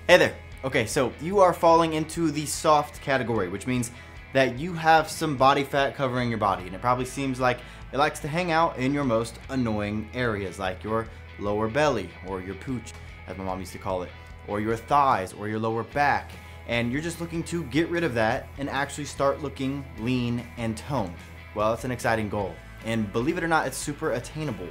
Hey there. Okay, so you are falling into the soft category, which means that you have some body fat covering your body, and it probably seems like it likes to hang out in your most annoying areas, like your lower belly, or your pooch, as my mom used to call it, or your thighs, or your lower back, and you're just looking to get rid of that and actually start looking lean and toned. Well, it's an exciting goal, and believe it or not, it's super attainable.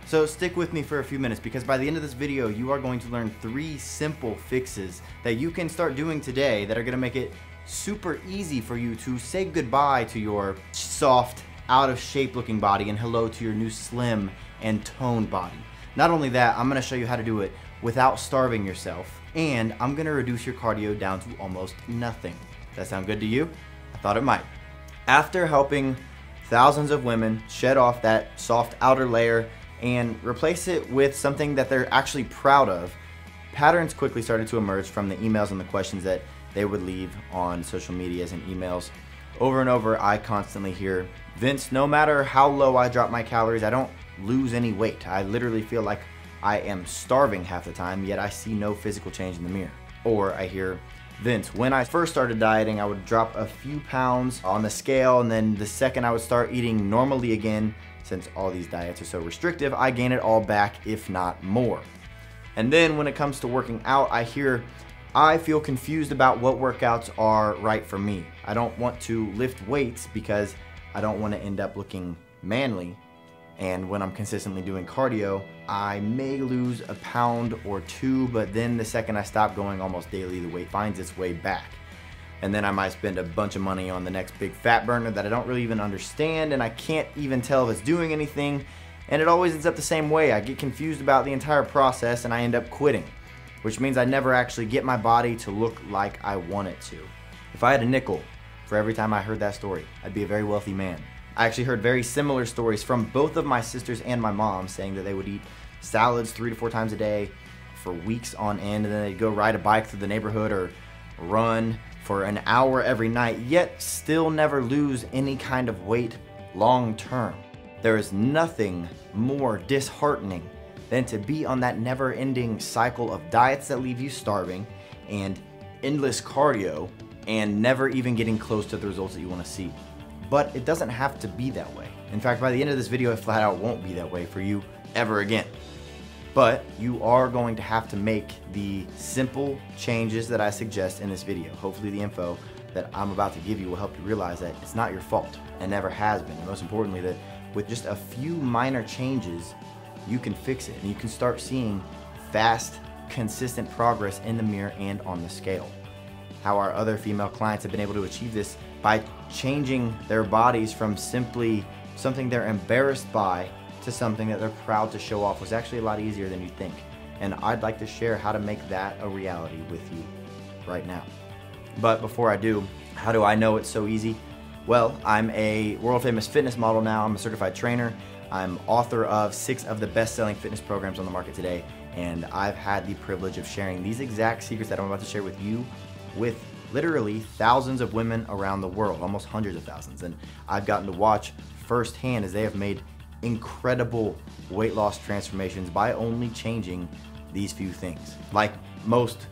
So stick with me for a few minutes, because by the end of this video, you are going to learn 3 simple fixes that you can start doing today that are going to make it super easy for you to say goodbye to your soft, out of shape looking body and hello to your new slim and toned body. Not only that, I'm going to show you how to do it without starving yourself, and I'm going to reduce your cardio down to almost nothing. Does that sound good to you? I thought it might. After helping thousands of women shed off that soft outer layer and replace it with something that they're actually proud of, patterns quickly started to emerge from the emails and the questions that they would leave on social medias and emails. Over and over, I constantly hear, "Vince, no matter how low I drop my calories, I don't lose any weight. I literally feel like I am starving half the time, yet I see no physical change in the mirror." Or I hear, "Vince, when I first started dieting, I would drop a few pounds on the scale, and then the second I would start eating normally again, since all these diets are so restrictive, I gain it all back, if not more." And then when it comes to working out, I hear, "I feel confused about what workouts are right for me. I don't want to lift weights because I don't want to end up looking manly. And when I'm consistently doing cardio, I may lose a pound or 2, but then the second I stop going almost daily, the weight finds its way back. And then I might spend a bunch of money on the next big fat burner that I don't really even understand, and I can't even tell if it's doing anything, and it always ends up the same way. I get confused about the entire process and I end up quitting, which means I never actually get my body to look like I want it to." If I had a nickel for every time I heard that story, I'd be a very wealthy man. I actually heard very similar stories from both of my sisters and my mom, saying that they would eat salads 3 to 4 times a day for weeks on end, and then they'd go ride a bike through the neighborhood or run for an hour every night, yet still never lose any kind of weight long term. There is nothing more disheartening than to be on that never-ending cycle of diets that leave you starving and endless cardio and never even getting close to the results that you want to see. But it doesn't have to be that way. In fact, by the end of this video, it flat out won't be that way for you ever again. But you are going to have to make the simple changes that I suggest in this video. Hopefully the info that I'm about to give you will help you realize that it's not your fault and never has been. And most importantly, that with just a few minor changes, you can fix it and you can start seeing fast, consistent progress in the mirror and on the scale. How our other female clients have been able to achieve this by changing their bodies from simply something they're embarrassed by to something that they're proud to show off was actually a lot easier than you think. And I'd like to share how to make that a reality with you right now. But before I do, how do I know it's so easy? Well, I'm a world famous fitness model now. I'm a certified trainer. I'm author of 6 of the best-selling fitness programs on the market today. And I've had the privilege of sharing these exact secrets that I'm about to share with you with literally thousands of women around the world, almost hundreds of thousands. And I've gotten to watch firsthand as they have made incredible weight loss transformations by only changing these few things. Like most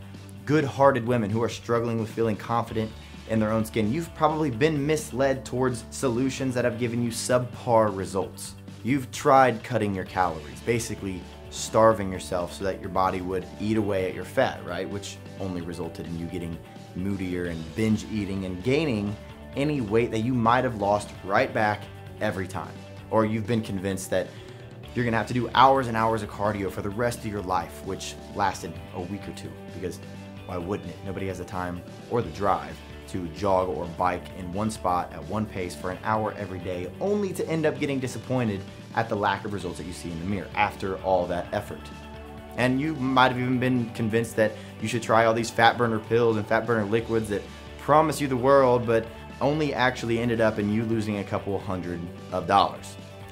good-hearted women who are struggling with feeling confident in their own skin, you've probably been misled towards solutions that have given you subpar results. You've tried cutting your calories, basically starving yourself so that your body would eat away at your fat, right? Which only resulted in you getting moodier and binge eating and gaining any weight that you might have lost right back every time. Or you've been convinced that you're gonna have to do hours and hours of cardio for the rest of your life, which lasted a week or 2, because why wouldn't it? Nobody has the time or the drive to jog or bike in one spot at one pace for an hour every day, only to end up getting disappointed at the lack of results that you see in the mirror after all that effort. And you might have even been convinced that you should try all these fat burner pills and fat burner liquids that promise you the world, but only actually ended up in you losing a couple $100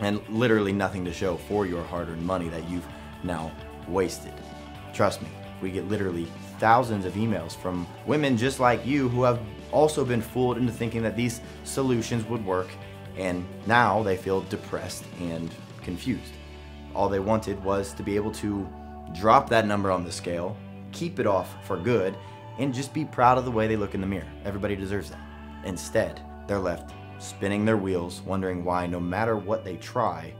and literally nothing to show for your hard-earned money that you've now wasted. Trust me, we get literally thousands of emails from women just like you who have also been fooled into thinking that these solutions would work, and now they feel depressed and confused. All they wanted was to be able to drop that number on the scale, keep it off for good, and just be proud of the way they look in the mirror. Everybody deserves that. Instead, they're left spinning their wheels, wondering why no matter what they try,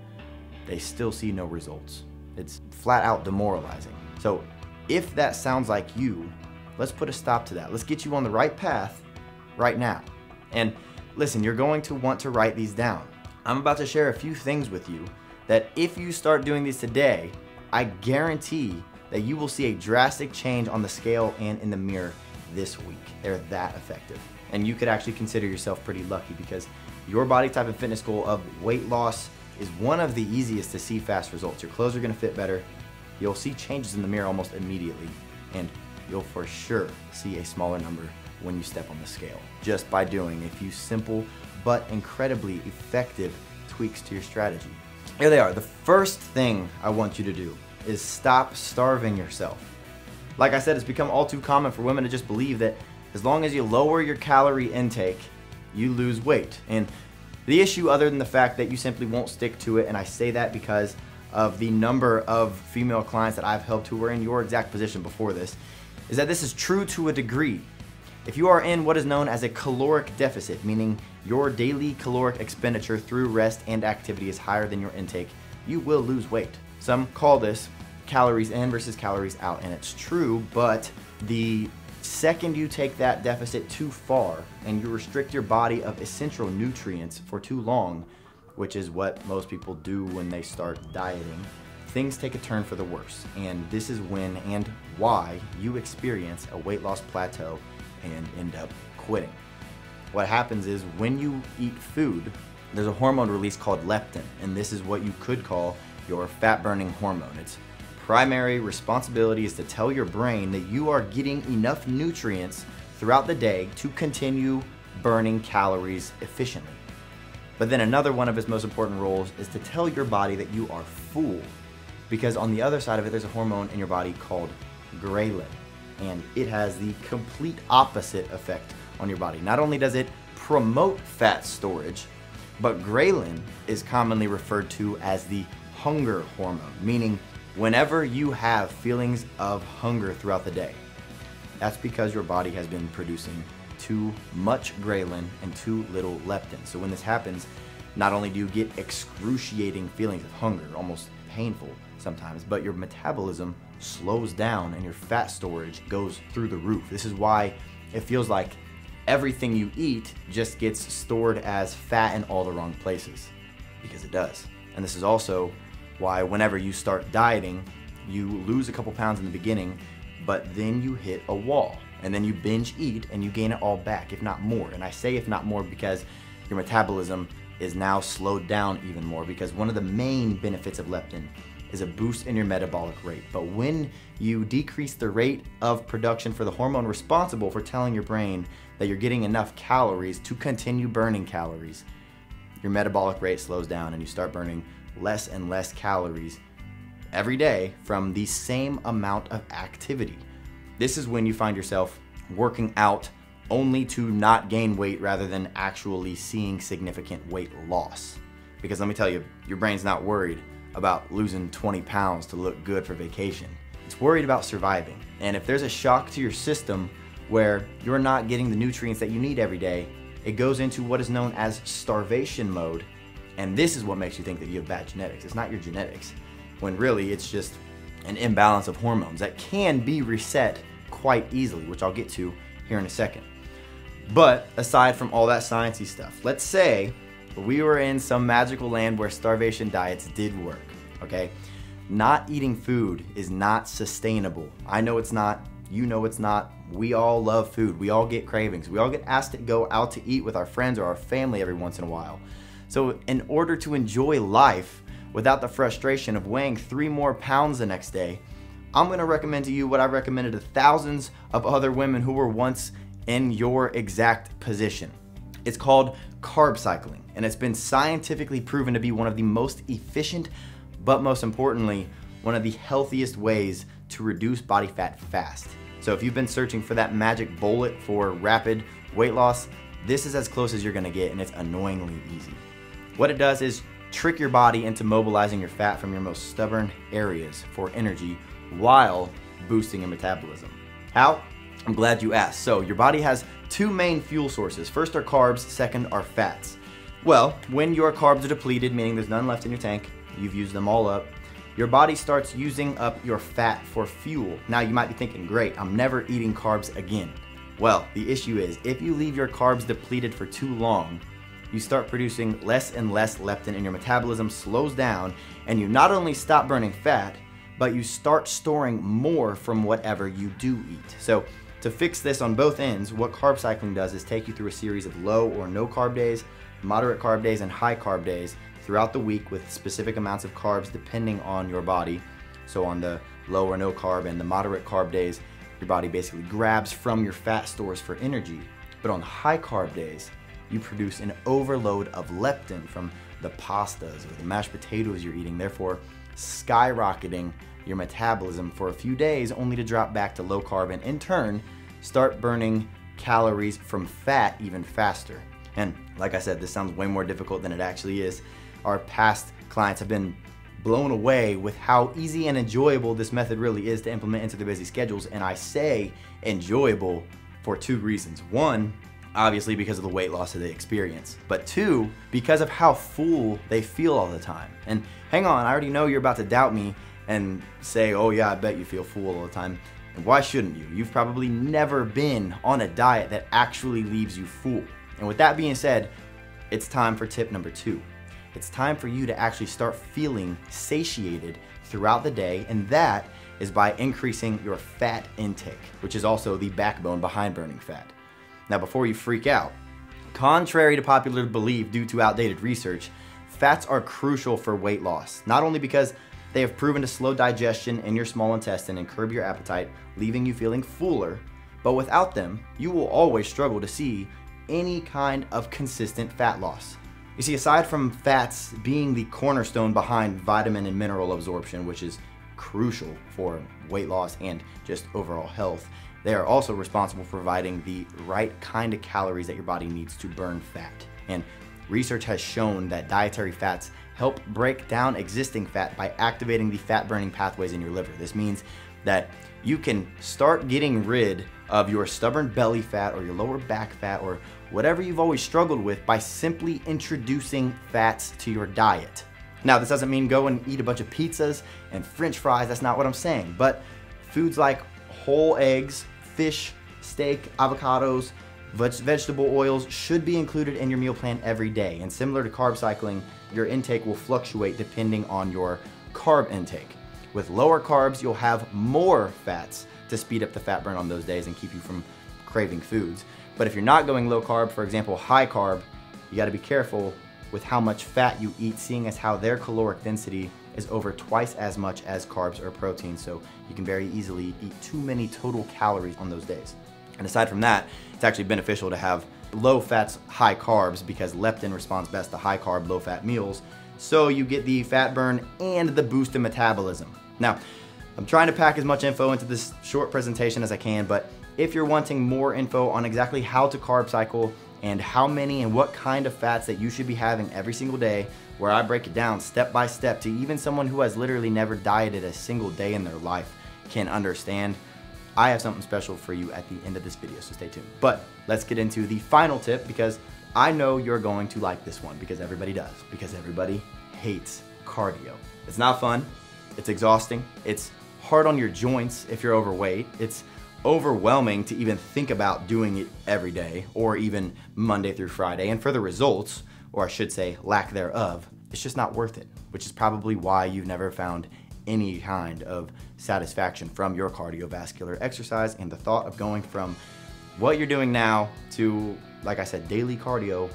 they still see no results. It's flat out demoralizing. So if that sounds like you, let's put a stop to that. Let's get you on the right path right now. And listen, you're going to want to write these down. I'm about to share a few things with you that if you start doing these today, I guarantee that you will see a drastic change on the scale and in the mirror this week. They're that effective. And you could actually consider yourself pretty lucky because your body type and fitness goal of weight loss is one of the easiest to see fast results. Your clothes are gonna fit better. You'll see changes in the mirror almost immediately. And you'll for sure see a smaller number when you step on the scale, just by doing a few simple but incredibly effective tweaks to your strategy. Here they are. The first thing I want you to do is stop starving yourself. Like I said, it's become all too common for women to just believe that as long as you lower your calorie intake, you lose weight. And the issue, other than the fact that you simply won't stick to it, and I say that because of the number of female clients that I've helped who were in your exact position before this, is that this is true to a degree. If you are in what is known as a caloric deficit, meaning your daily caloric expenditure through rest and activity is higher than your intake, you will lose weight. Some call this calories in versus calories out, and it's true, but the second you take that deficit too far and you restrict your body of essential nutrients for too long, which is what most people do when they start dieting, things take a turn for the worse. And this is when and why you experience a weight loss plateau and end up quitting. What happens is when you eat food, there's a hormone release called leptin, and this is what you could call your fat burning hormone. Its primary responsibility is to tell your brain that you are getting enough nutrients throughout the day to continue burning calories efficiently. But then another one of its most important roles is to tell your body that you are full, because on the other side of it, there's a hormone in your body called ghrelin, and it has the complete opposite effect on your body. Not only does it promote fat storage, but ghrelin is commonly referred to as the hunger hormone, meaning whenever you have feelings of hunger throughout the day, that's because your body has been producing too much ghrelin and too little leptin. So when this happens, not only do you get excruciating feelings of hunger, almost painful sometimes, but your metabolism slows down and your fat storage goes through the roof. This is why it feels like everything you eat just gets stored as fat in all the wrong places, because it does. And this is also why whenever you start dieting, you lose a couple pounds in the beginning, but then you hit a wall, and then you binge eat and you gain it all back, if not more. And I say if not more because your metabolism is now slowed down even more, because one of the main benefits of leptin is a boost in your metabolic rate. But when you decrease the rate of production for the hormone responsible for telling your brain that you're getting enough calories to continue burning calories, your metabolic rate slows down and you start burning less and less calories every day from the same amount of activity. This is when you find yourself working out only to not gain weight rather than actually seeing significant weight loss. Because let me tell you, your brain's not worried about losing 20 pounds to look good for vacation. It's worried about surviving. And if there's a shock to your system where you're not getting the nutrients that you need every day, it goes into what is known as starvation mode. And this is what makes you think that you have bad genetics. It's not your genetics, when really it's just an imbalance of hormones that can be reset quite easily, which I'll get to here in a second. But aside from all that sciencey stuff, let's say we were in some magical land where starvation diets did work, okay? Not eating food is not sustainable. I know it's not, you know it's not. We all love food. We all get cravings. We all get asked to go out to eat with our friends or our family every once in a while. So in order to enjoy life without the frustration of weighing 3 more pounds the next day, I'm gonna recommend to you what I recommended to thousands of other women who were once in your exact position. It's called carb cycling, and it's been scientifically proven to be one of the most efficient, but most importantly, one of the healthiest ways to reduce body fat fast. So if you've been searching for that magic bullet for rapid weight loss, this is as close as you're gonna get, and it's annoyingly easy. What it does is trick your body into mobilizing your fat from your most stubborn areas for energy while boosting your metabolism. How? I'm glad you asked. So your body has two main fuel sources. First are carbs, second are fats. Well, when your carbs are depleted, meaning there's none left in your tank, you've used them all up, your body starts using up your fat for fuel. Now you might be thinking, great, I'm never eating carbs again. Well, the issue is, if you leave your carbs depleted for too long, you start producing less and less leptin and your metabolism slows down, and you not only stop burning fat, but you start storing more from whatever you do eat. So to fix this on both ends, what carb cycling does is take you through a series of low or no carb days, moderate carb days, and high carb days throughout the week with specific amounts of carbs depending on your body. So on the low or no carb and the moderate carb days, your body basically grabs from your fat stores for energy. But on high carb days, you produce an overload of leptin from the pastas or the mashed potatoes you're eating, therefore skyrocketing your metabolism for a few days only to drop back to low carb and in turn start burning calories from fat even faster. And like I said, this sounds way more difficult than it actually is. Our past clients have been blown away with how easy and enjoyable this method really is to implement into their busy schedules. And I say enjoyable for two reasons. One, obviously because of the weight loss that they experience, but two, because of how full they feel all the time. And hang on, I already know you're about to doubt me and say, oh yeah, I bet you feel full all the time. And why shouldn't you? You've probably never been on a diet that actually leaves you full. And with that being said, it's time for tip number 2. It's time for you to actually start feeling satiated throughout the day, and that is by increasing your fat intake, which is also the backbone behind burning fat. Now, before you freak out, contrary to popular belief due to outdated research, fats are crucial for weight loss, not only because they have proven to slow digestion in your small intestine and curb your appetite, leaving you feeling fuller, but without them, you will always struggle to see any kind of consistent fat loss. You see, aside from fats being the cornerstone behind vitamin and mineral absorption, which is crucial for weight loss and just overall health, they are also responsible for providing the right kind of calories that your body needs to burn fat. And research has shown that dietary fats help break down existing fat by activating the fat-burning pathways in your liver. This means that you can start getting rid of your stubborn belly fat or your lower back fat or whatever you've always struggled with by simply introducing fats to your diet. Now, this doesn't mean go and eat a bunch of pizzas and French fries. That's not what I'm saying. But foods like whole eggs, fish, steak, avocados, vegetable oils should be included in your meal plan every day. And similar to carb cycling, your intake will fluctuate depending on your carb intake. With lower carbs, you'll have more fats to speed up the fat burn on those days and keep you from craving foods. But if you're not going low carb, for example, high carb, you gotta be careful with how much fat you eat, seeing as how their caloric density is over twice as much as carbs or protein. So you can very easily eat too many total calories on those days. And aside from that, it's actually beneficial to have low fats, high carbs because leptin responds best to high carb, low fat meals. So you get the fat burn and the boost in metabolism. Now, I'm trying to pack as much info into this short presentation as I can, but if you're wanting more info on exactly how to carb cycle and how many and what kind of fats that you should be having every single day, where I break it down step by step to even someone who has literally never dieted a single day in their life can understand, I have something special for you at the end of this video, so stay tuned. But let's get into the final tip because I know you're going to like this one because everybody does, because everybody hates cardio. It's not fun, it's exhausting, it's hard on your joints if you're overweight, it's overwhelming to even think about doing it every day or even Monday through Friday, and for the results, or I should say lack thereof, it's just not worth it, which is probably why you've never found any kind of satisfaction from your cardiovascular exercise and the thought of going from what you're doing now to, like I said, daily cardio.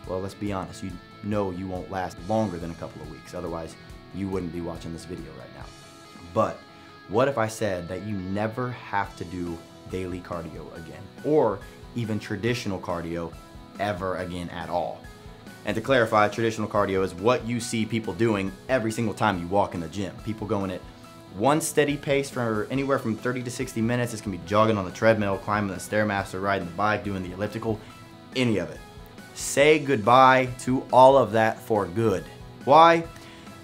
Well, let's be honest, you know you won't last longer than a couple of weeks, otherwise you wouldn't be watching this video right now. But what if I said that you never have to do daily cardio again, or even traditional cardio ever again at all? And to clarify, traditional cardio is what you see people doing every single time you walk in the gym. People going at one steady pace for anywhere from 30 to 60 minutes. This can be jogging on the treadmill, climbing the Stairmaster, riding the bike, doing the elliptical, any of it. Say goodbye to all of that for good. Why?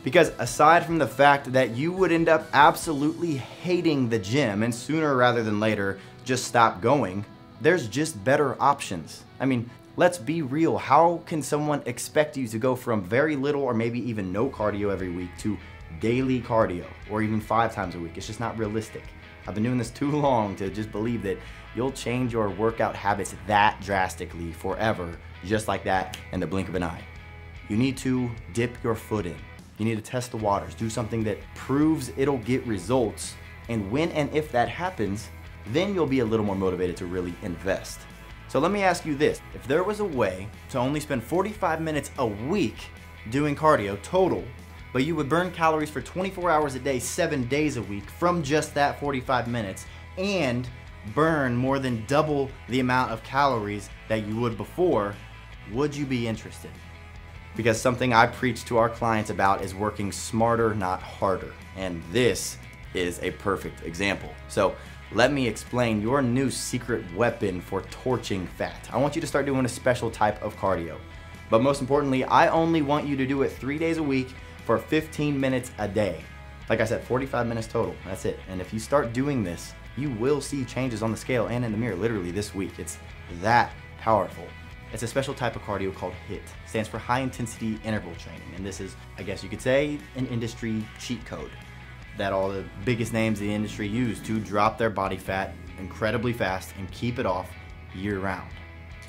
Because aside from the fact that you would end up absolutely hating the gym and sooner rather than later just stop going, there's just better options. I mean, let's be real. How can someone expect you to go from very little or maybe even no cardio every week to daily cardio or even 5 times a week? It's just not realistic. I've been doing this too long to just believe that you'll change your workout habits that drastically forever, just like that in the blink of an eye. You need to dip your foot in. You need to test the waters, do something that proves it'll get results. And when and if that happens, then you'll be a little more motivated to really invest. So let me ask you this. If there was a way to only spend 45 minutes a week doing cardio total, but you would burn calories for 24 hours a day, 7 days a week from just that 45 minutes and burn more than double the amount of calories that you would before, would you be interested? Because something I preach to our clients about is working smarter, not harder. And this is a perfect example. So let me explain your new secret weapon for torching fat. I want you to start doing a special type of cardio. But most importantly, I only want you to do it 3 days a week for 15 minutes a day. Like I said, 45 minutes total, that's it. And if you start doing this, you will see changes on the scale and in the mirror literally this week. It's that powerful. It's a special type of cardio called HIIT. Stands for high intensity interval training. And this is, I guess you could say, an industry cheat code that all the biggest names in the industry use to drop their body fat incredibly fast and keep it off year round.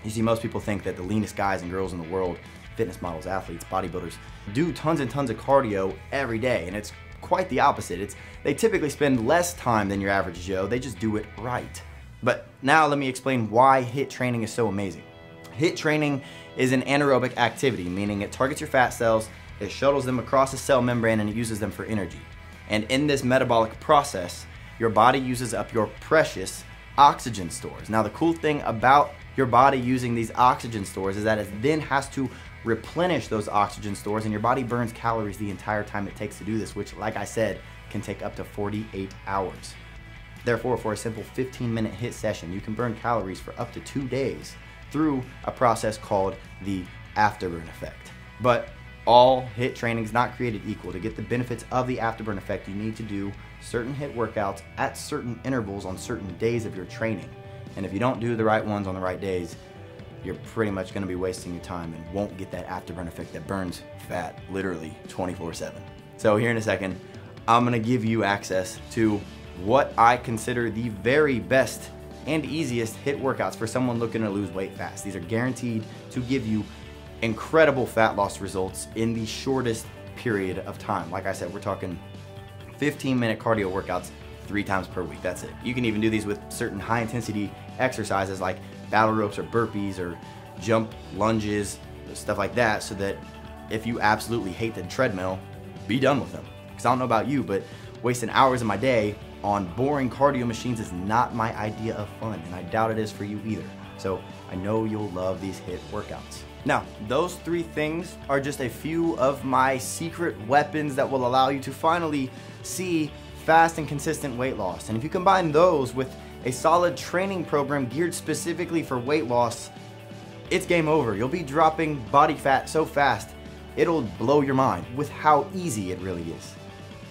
You see, most people think that the leanest guys and girls in the world, fitness models, athletes, bodybuilders, do tons and tons of cardio every day. And it's quite the opposite. They typically spend less time than your average Joe. They just do it right. But now let me explain why HIIT training is so amazing. HIIT training is an anaerobic activity, meaning it targets your fat cells, it shuttles them across the cell membrane, and it uses them for energy. And in this metabolic process, your body uses up your precious oxygen stores. Now, the cool thing about your body using these oxygen stores is that it then has to replenish those oxygen stores, and your body burns calories the entire time it takes to do this, which, like I said, can take up to 48 hours. Therefore, for a simple 15-minute HIIT session, you can burn calories for up to 2 days through a process called the afterburn effect. But all HIIT training is not created equal. To get the benefits of the afterburn effect, you need to do certain HIIT workouts at certain intervals on certain days of your training. And if you don't do the right ones on the right days, you're pretty much going to be wasting your time and won't get that afterburn effect that burns fat literally 24/7. So here in a second, I'm going to give you access to what I consider the very best and easiest HIIT workouts for someone looking to lose weight fast. These are guaranteed to give you incredible fat loss results in the shortest period of time. Like I said, we're talking 15-minute cardio workouts 3 times per week. That's it. You can even do these with certain high intensity exercises like battle ropes or burpees or jump lunges, stuff like that, so that if you absolutely hate the treadmill, be done with them. Because I don't know about you, but wasting hours of my day on boring cardio machines is not my idea of fun, and I doubt it is for you either. So I know you'll love these HIIT workouts. Now, those 3 things are just a few of my secret weapons that will allow you to finally see fast and consistent weight loss. And if you combine those with a solid training program geared specifically for weight loss, it's game over. You'll be dropping body fat so fast, it'll blow your mind with how easy it really is.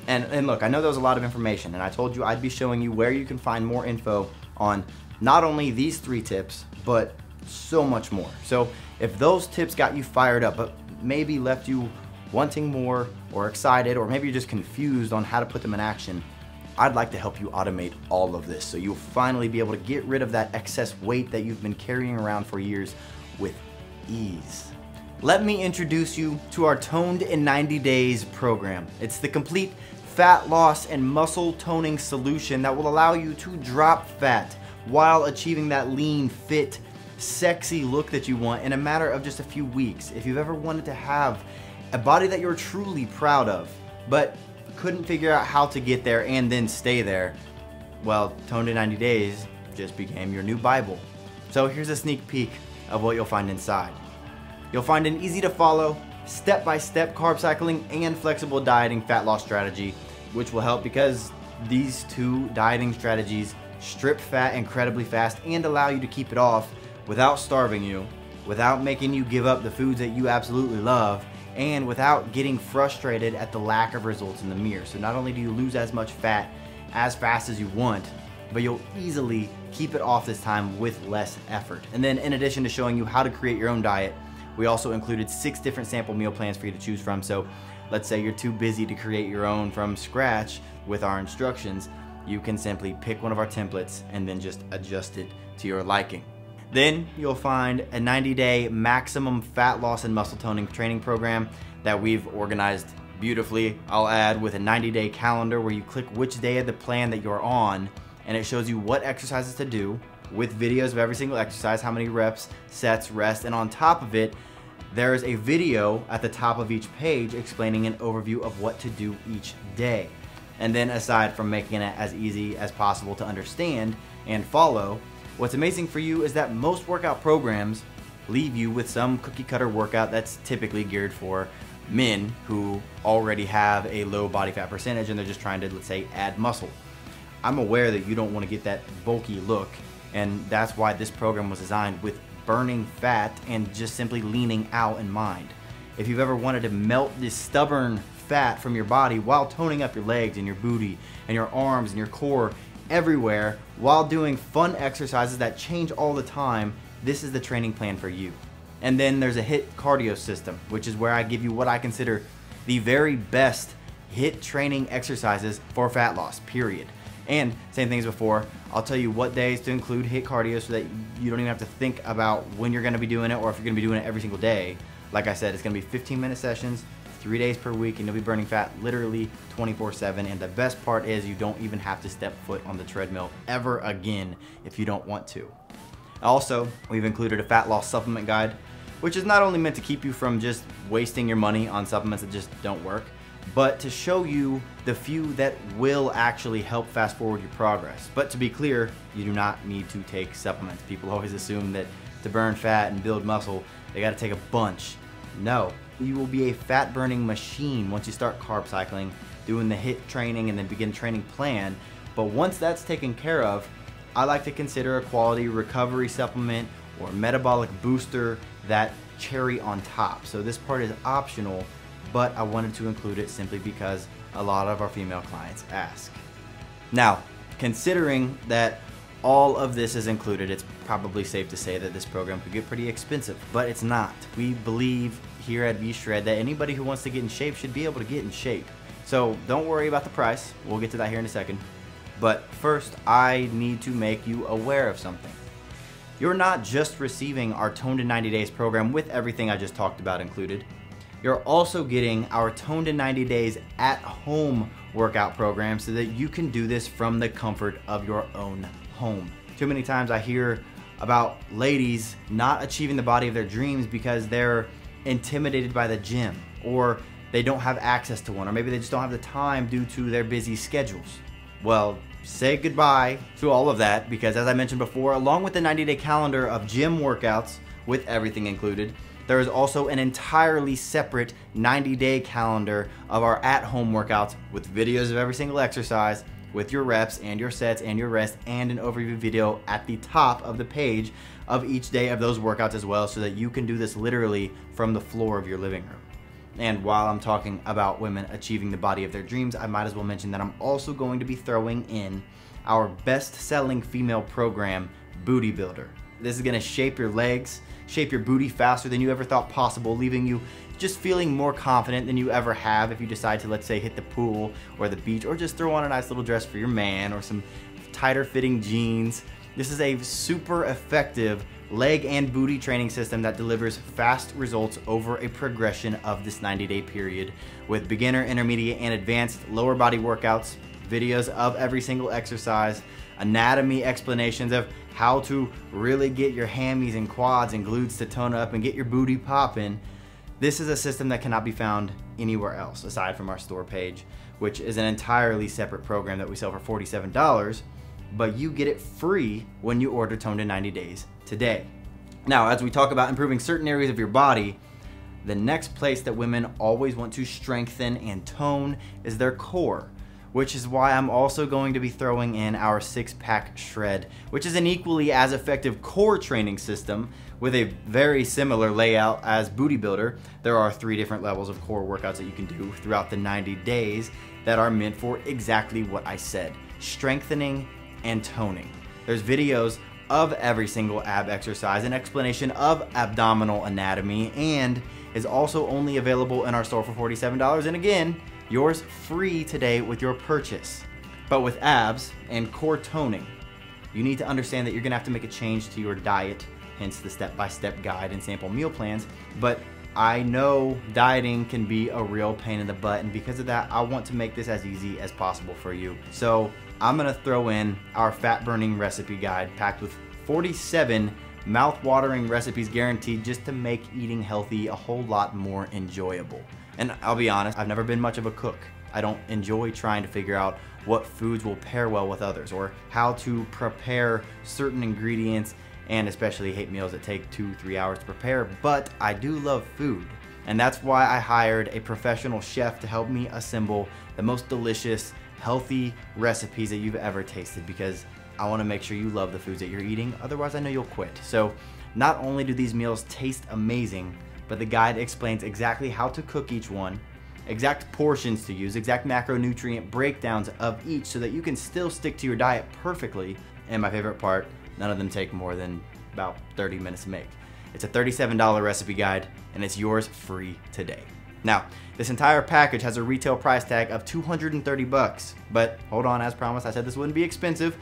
And look, I know there was a lot of information, and I told you I'd be showing you where you can find more info on not only these 3 tips, but so much more. So if those tips got you fired up, but maybe left you wanting more or excited, or maybe you're just confused on how to put them in action, I'd like to help you automate all of this so you'll finally be able to get rid of that excess weight that you've been carrying around for years with ease. Let me introduce you to our Toned in 90 Days program. It's the complete fat loss and muscle toning solution that will allow you to drop fat while achieving that lean, fit, sexy look that you want in a matter of just a few weeks. If you've ever wanted to have a body that you're truly proud of, but couldn't figure out how to get there and then stay there, well, Toned in 90 Days just became your new Bible. So here's a sneak peek of what you'll find inside. You'll find an easy to follow, step-by-step carb cycling and flexible dieting fat loss strategy, which will help because these 2 dieting strategies strip fat incredibly fast and allow you to keep it off without starving you, without making you give up the foods that you absolutely love, and without getting frustrated at the lack of results in the mirror. So not only do you lose as much fat as fast as you want, but you'll easily keep it off this time with less effort. And then in addition to showing you how to create your own diet, we also included 6 different sample meal plans for you to choose from. So let's say you're too busy to create your own from scratch with our instructions, you can simply pick one of our templates and then just adjust it to your liking. Then you'll find a 90-day maximum fat loss and muscle toning training program that we've organized beautifully. I'll add with a 90-day calendar where you click which day of the plan that you're on, and it shows you what exercises to do with videos of every single exercise, how many reps, sets, rest, and on top of it, there is a video at the top of each page explaining an overview of what to do each day. And then aside from making it as easy as possible to understand and follow, what's amazing for you is that most workout programs leave you with some cookie cutter workout that's typically geared for men who already have a low body fat percentage and they're just trying to, let's say, add muscle. I'm aware that you don't want to get that bulky look, and that's why this program was designed with burning fat and just simply leaning out in mind. If you've ever wanted to melt this stubborn fat from your body while toning up your legs and your booty and your arms and your core everywhere while doing fun exercises that change all the time, this is the training plan for you. And then there's a HIIT cardio system, which is where I give you what I consider the very best HIIT training exercises for fat loss, period. And same thing as before, I'll tell you what days to include HIIT cardio so that you don't even have to think about when you're gonna be doing it or if you're gonna be doing it every single day. Like I said, it's gonna be 15-minute sessions, 3 days per week, and you'll be burning fat literally 24/7. And the best part is you don't even have to step foot on the treadmill ever again if you don't want to. Also, we've included a fat loss supplement guide, which is not only meant to keep you from just wasting your money on supplements that just don't work, but to show you the few that will actually help fast forward your progress. But to be clear, you do not need to take supplements. People always assume that to burn fat and build muscle, they gotta take a bunch. No, you will be a fat burning machine once you start carb cycling, doing the HIIT training and then begin training plan. But once that's taken care of, I like to consider a quality recovery supplement or metabolic booster that cherry on top. So this part is optional, but I wanted to include it simply because a lot of our female clients ask. Now, considering that all of this is included, it's probably safe to say that this program could get pretty expensive, but it's not. We believe here at V-Shred that anybody who wants to get in shape should be able to get in shape. So don't worry about the price. We'll get to that here in a second. But first, I need to make you aware of something. You're not just receiving our Toned in 90 Days program with everything I just talked about included. You're also getting our Toned in 90 Days at home workout program so that you can do this from the comfort of your own home. Too many times I hear about ladies not achieving the body of their dreams because they're intimidated by the gym, or they don't have access to one, or maybe they just don't have the time due to their busy schedules. Well, say goodbye to all of that, because as I mentioned before, along with the 90-day calendar of gym workouts with everything included, there is also an entirely separate 90-day calendar of our at-home workouts with videos of every single exercise, with your reps and your sets and your rest, and an overview video at the top of the page of each day of those workouts as well, so that you can do this literally from the floor of your living room. And while I'm talking about women achieving the body of their dreams, I might as well mention that I'm also going to be throwing in our best-selling female program, Booty Builder. This is gonna shape your legs, shape your booty faster than you ever thought possible, leaving you just feeling more confident than you ever have if you decide to, let's say, hit the pool or the beach, or just throw on a nice little dress for your man or some tighter fitting jeans. This is a super effective leg and booty training system that delivers fast results over a progression of this 90-day period with beginner, intermediate, and advanced lower body workouts, videos of every single exercise, anatomy explanations of how to really get your hammies and quads and glutes to tone up and get your booty popping. This is a system that cannot be found anywhere else aside from our store page, which is an entirely separate program that we sell for $47, but you get it free when you order Toned in 90 Days today. Now, as we talk about improving certain areas of your body, the next place that women always want to strengthen and tone is their core, which is why I'm also going to be throwing in our 6-pack shred, which is an equally as effective core training system with a very similar layout as Booty Builder. There are 3 different levels of core workouts that you can do throughout the 90 days that are meant for exactly what I said, strengthening and toning. There's videos of every single ab exercise, an explanation of abdominal anatomy, and is also only available in our store for $47. And again, yours free today with your purchase. But with abs and core toning, you need to understand that you're gonna have to make a change to your diet, hence the step-by-step guide and sample meal plans. But I know dieting can be a real pain in the butt, and because of that, I want to make this as easy as possible for you. So I'm gonna throw in our fat burning recipe guide packed with 47 mouth-watering recipes guaranteed, just to make eating healthy a whole lot more enjoyable. And I'll be honest, I've never been much of a cook. I don't enjoy trying to figure out what foods will pair well with others or how to prepare certain ingredients, and especially hate meals that take 2-3 hours to prepare, but I do love food. And that's why I hired a professional chef to help me assemble the most delicious, healthy recipes that you've ever tasted, because I want to make sure you love the foods that you're eating, otherwise I know you'll quit. So not only do these meals taste amazing, but the guide explains exactly how to cook each one, exact portions to use, exact macronutrient breakdowns of each, so that you can still stick to your diet perfectly. And my favorite part, none of them take more than about 30 minutes to make. It's a $37 recipe guide, and it's yours free today. Now, this entire package has a retail price tag of $230, but hold on, as promised, I said this wouldn't be expensive.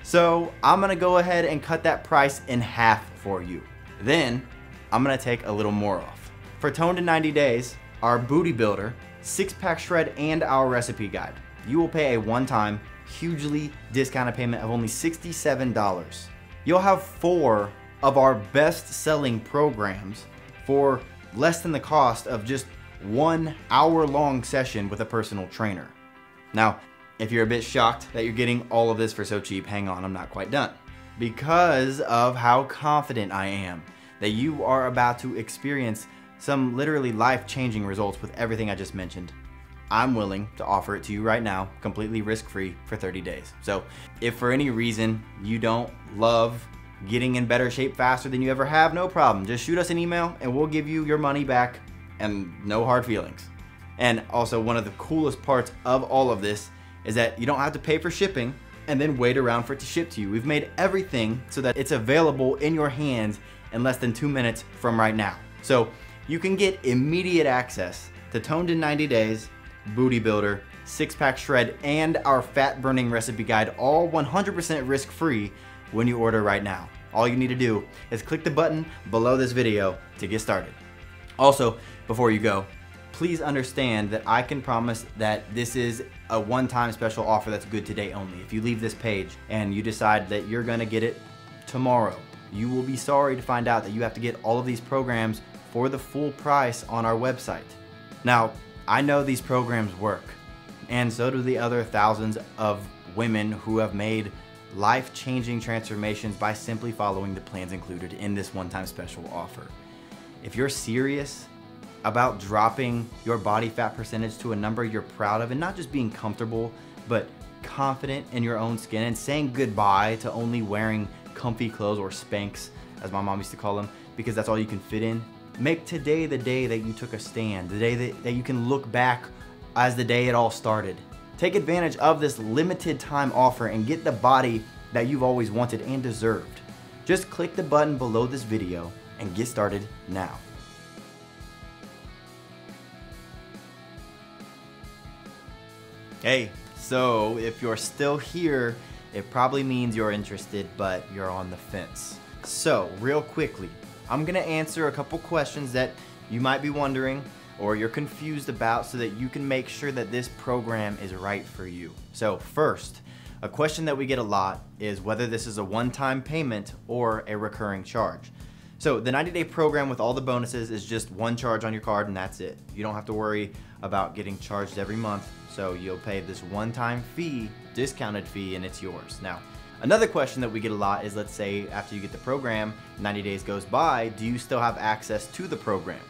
So I'm gonna go ahead and cut that price in half for you. Then I'm gonna take a little more off. For Toned in 90 Days, our Booty Builder, 6-pack shred, and our recipe guide, you will pay a one-time, hugely discounted payment of only $67. You'll have 4 of our best-selling programs for less than the cost of just 1 hour-long session with a personal trainer. Now, if you're a bit shocked that you're getting all of this for so cheap, hang on, I'm not quite done. Because of how confident I am that you are about to experience some literally life-changing results with everything I just mentioned, I'm willing to offer it to you right now, completely risk-free for 30 days. So if for any reason you don't love getting in better shape faster than you ever have, no problem. Just shoot us an email and we'll give you your money back, and no hard feelings. And also, one of the coolest parts of all of this is that you don't have to pay for shipping and then wait around for it to ship to you. We've made everything so that it's available in your hands in less than 2 minutes from right now. So you can get immediate access to Toned in 90 Days, Booty Builder, 6-pack shred, and our fat burning recipe guide, all 100% risk-free when you order right now. All you need to do is click the button below this video to get started. Also, before you go, please understand that I can promise that this is a one-time special offer that's good today only. If you leave this page and you decide that you're gonna get it tomorrow, you will be sorry to find out that you have to get all of these programs for the full price on our website. Now, I know these programs work, and so do the other thousands of women who have made life-changing transformations by simply following the plans included in this one-time special offer. If you're serious about dropping your body fat percentage to a number you're proud of, and not just being comfortable, but confident in your own skin, and saying goodbye to only wearing comfy clothes, or Spanx, as my mom used to call them, because that's all you can fit in, make today the day that you took a stand, the day that you can look back as the day it all started. Take advantage of this limited time offer and get the body that you've always wanted and deserved. Just click the button below this video and get started now. Hey, so if you're still here, it probably means you're interested, but you're on the fence. So real quickly, I'm gonna answer a couple questions that you might be wondering or you're confused about, so that you can make sure that this program is right for you. So first, a question that we get a lot is whether this is a one-time payment or a recurring charge. So the 90-day program with all the bonuses is just one charge on your card, and that's it. You don't have to worry about getting charged every month. So you'll pay this one-time fee, discounted fee, and it's yours. Now, another question that we get a lot is, let's say after you get the program, 90 days goes by, do you still have access to the program?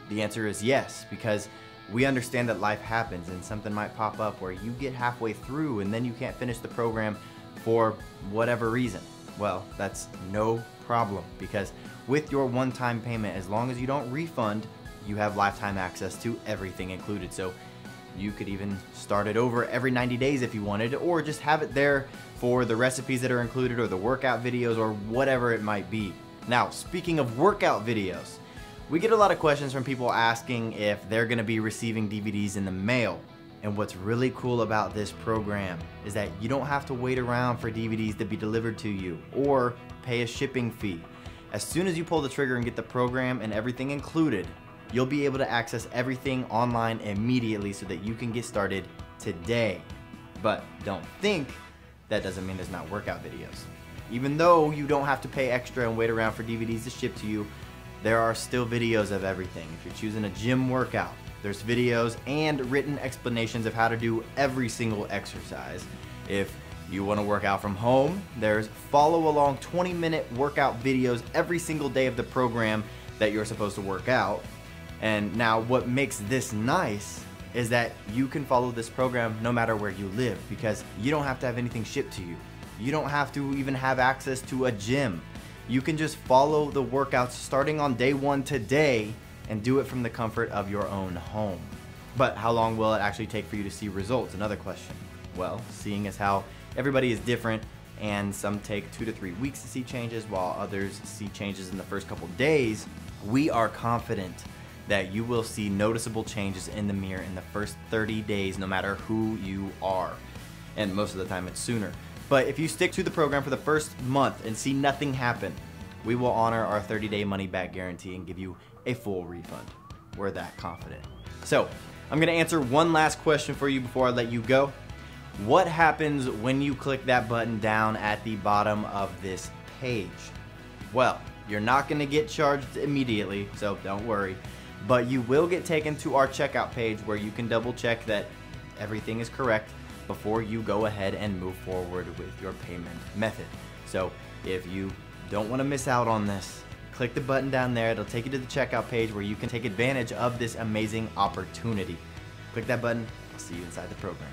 The answer is yes, because We understand that life happens and something might pop up where you get halfway through and then you can't finish the program for whatever reason. Well, that's no problem, because with your one-time payment, as long as you don't refund, you have lifetime access to everything included. So you could even start it over every 90 days if you wanted, or just have it there for the recipes that are included or the workout videos or whatever it might be. Now, speaking of workout videos, we get a lot of questions from people asking if they're going to be receiving DVDs in the mail. And what's really cool about this program is that you don't have to wait around for DVDs to be delivered to you or pay a shipping fee. As soon as you pull the trigger and get the program and everything included, you'll be able to access everything online immediately so that you can get started today. But don't think that doesn't mean there's not workout videos. Even though you don't have to pay extra and wait around for DVDs to ship to you, there are still videos of everything. If you're choosing a gym workout, there's videos and written explanations of how to do every single exercise. If you want to work out from home, there's follow along 20-minute workout videos every single day of the program that you're supposed to work out. And now what makes this nice is that you can follow this program no matter where you live, because you don't have to have anything shipped to you. You don't have to even have access to a gym. You can just follow the workouts starting on day one today and do it from the comfort of your own home. But how long will it actually take for you to see results? Another question. Well, seeing as how everybody is different and some take 2 to 3 weeks to see changes while others see changes in the first couple days, we are confident that you will see noticeable changes in the mirror in the first 30 days, no matter who you are. And most of the time it's sooner. But if you stick to the program for the first month and see nothing happen, we will honor our 30-day money-back guarantee and give you a full refund. We're that confident. So, I'm gonna answer one last question for you before I let you go. What happens when you click that button down at the bottom of this page? Well, you're not gonna get charged immediately, so don't worry. But you will get taken to our checkout page where you can double check that everything is correct before you go ahead and move forward with your payment method. So if you don't want to miss out on this, click the button down there. It'll take you to the checkout page where you can take advantage of this amazing opportunity. Click that button. I'll see you inside the program.